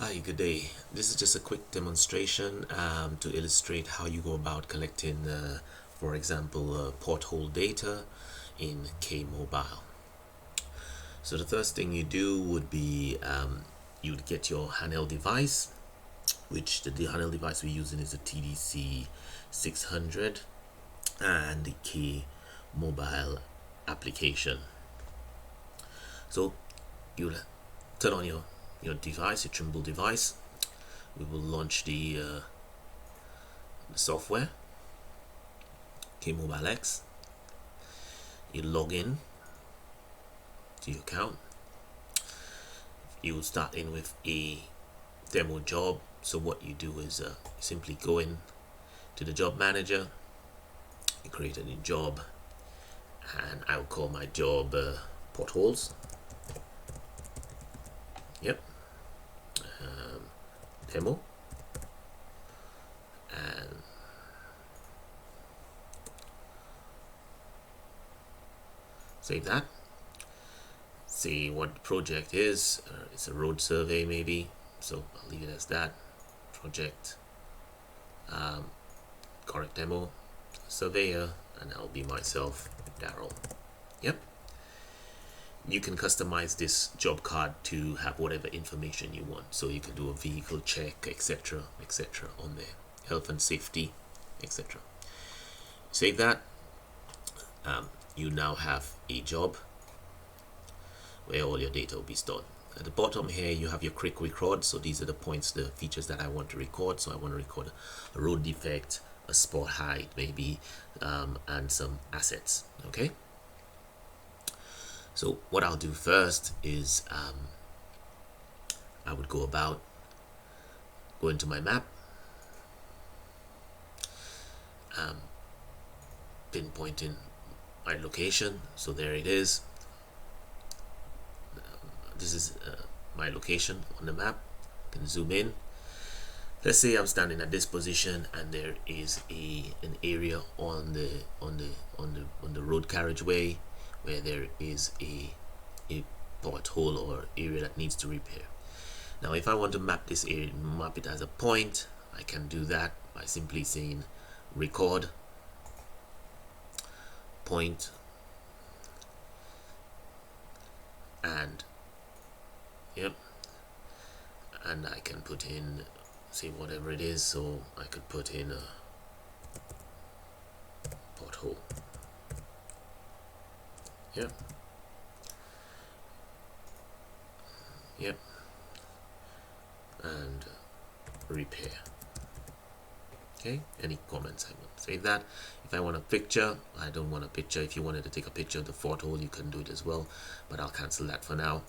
Hi, good day. This is just a quick demonstration to illustrate how you go about collecting, for example, pothole data in K-mobile. So the first thing you do would be you'd get your handheld device, which the handheld device we're using is a TDC 600 and the K-mobile application. So you'll turn on your device, your Trimble device. We will launch the software, K-mobile X. You log in to your account. You will start in with a demo job. So what you do is simply go in to the job manager, you create a new job, and I will call my job potholes. Yep. Demo, and save that. See what the project is. It's a road survey maybe, so I'll leave it as that. Project, correct demo, surveyor, and I'll be myself, Daryl. Yep. You can customize this job card to have whatever information you want. So you can do a vehicle check, etc., etc. on there, health and safety, etc. Save that. You now have a job where all your data will be stored. At the bottom here, you have your quick record. So these are the points, the features that I want to record. So I want to record a road defect, a spot height maybe, and some assets. Okay. So what I'll do first is I would go into my map, pinpointing my location. So there it is. This is my location on the map. You can zoom in. Let's say I'm standing at this position and there is an area on the road carriageway where there is a pothole or area that needs to repair. Now if I want to map this area, map it as a point, I can do that by simply saying record point, and yep, and I can put in, say, whatever it is. So I could put in a pothole. Yep. Yep. And repair. Okay. Any comments? I will save that. If I want a picture, I don't want a picture. If you wanted to take a picture of the pothole, you can do it as well. But I'll cancel that for now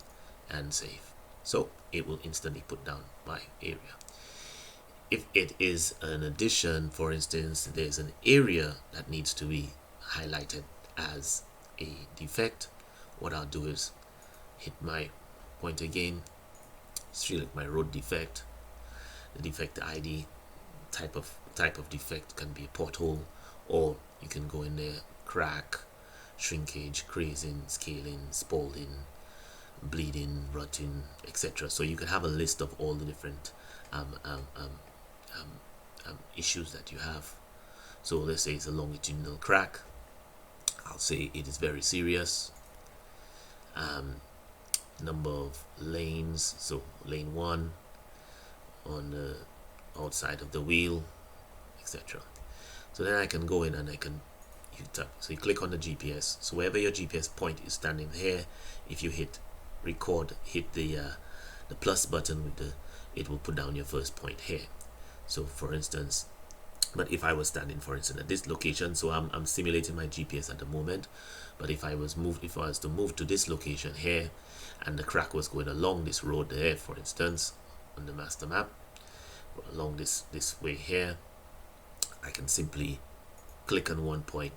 and save. So it will instantly put down my area. If it is an addition, for instance, there's an area that needs to be highlighted as a defect, what I'll do is hit my point again, select my road defect, the defect ID, type of defect can be a pothole, or you can go in there, crack, shrinkage, crazing, scaling, spalling, bleeding, rutting, etc. So you can have a list of all the different issues that you have. So let's say it's a longitudinal crack. I'll say it is very serious. Number of lanes, so lane 1 on the outside of the wheel, etc. So then I can go in and I can so you click on the GPS. So wherever your GPS point is standing here, if you hit record, hit the plus button with it will put down your first point here. So for instance, but if I was standing, for instance, at this location, so I'm simulating my GPS at the moment, but if I was to move to this location here, and the crack was going along this road there, for instance, on the master map, along this way here, I can simply click on one point,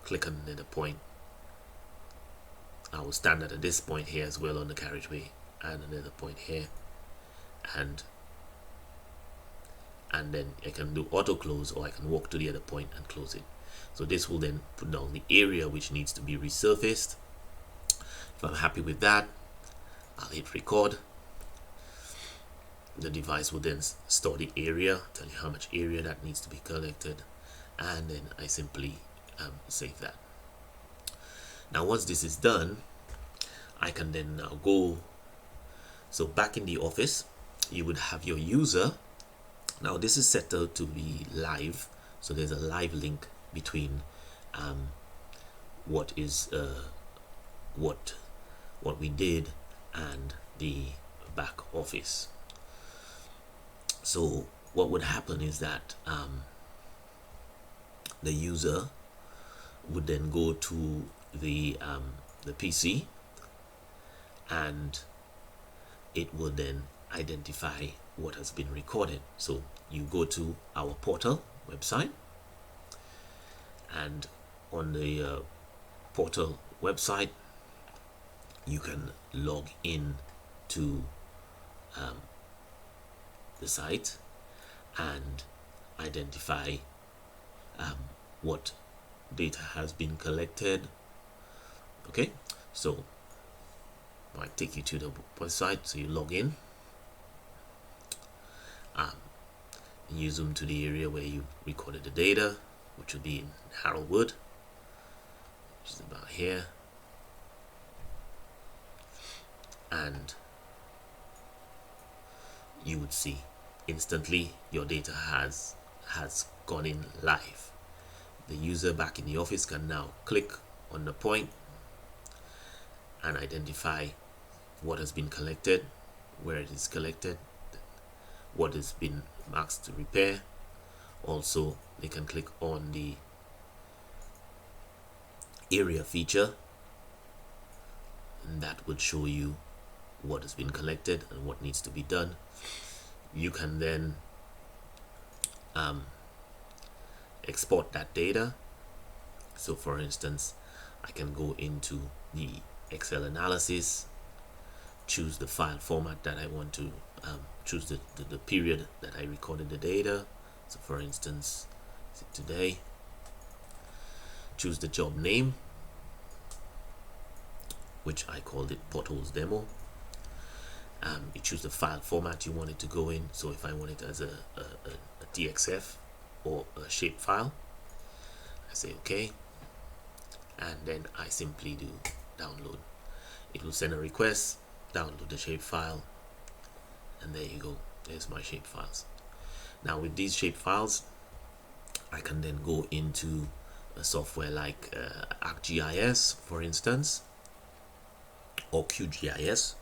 click on another point. I will stand at this point here as well on the carriageway, and another point here, and then I can do auto close, or I can walk to the other point and close it. So this will then put down the area which needs to be resurfaced. If I'm happy with that, I'll hit record. the device will then store the area, tell you how much area that needs to be collected, and then I simply save that. Now once this is done, I can then now go, so back in the office you would have your user. Now this is set out to be live, so there's a live link between what is what we did and the back office. So what would happen is that the user would then go to the PC, and it would then identify what has been recorded. So you go to our portal website, and on the portal website you can log in to the site and identify what data has been collected. Okay, so I take you to the website, so you log in, and you zoom to the area where you recorded the data, which would be in Haroldwood, which is about here, and you would see instantly your data has gone in live. The user back in the office can now click on the point and identify what has been collected, where it is collected, what has been marked to repair. Also, they can click on the area feature, and that would show you what has been collected and what needs to be done. You can then export that data. So for instance, I can go into the Excel analysis, choose the file format that I want to choose the period that I recorded the data. So for instance, today, choose the job name, which I called it Potholes Demo. You choose the file format you want it to go in. So if I want it as a TXF or a shape file, I say OK, and then I simply do download. It will send a request, download the shape file, and there you go, there's my shape files. Now with these shape files, I can then go into a software like ArcGis, for instance, or QGIS,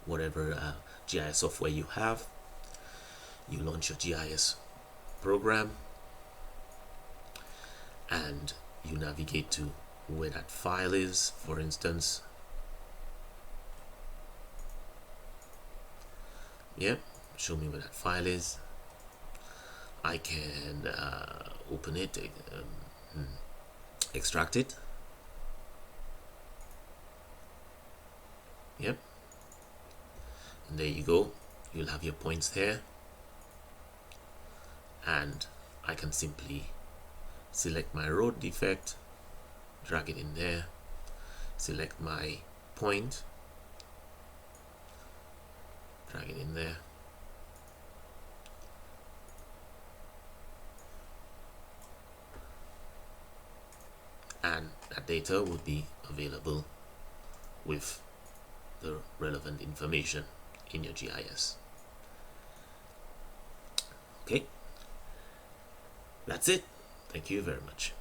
whatever GIS software you have. You launch your GIS program and you navigate to where that file is. For instance, show me where that file is. I can open it, extract it. And there you go, you'll have your points there, and I can simply select my road defect, drag it in there, select my point, drag it in there, and that data would be available with the relevant information in your GIS. Okay, that's it. Thank you very much.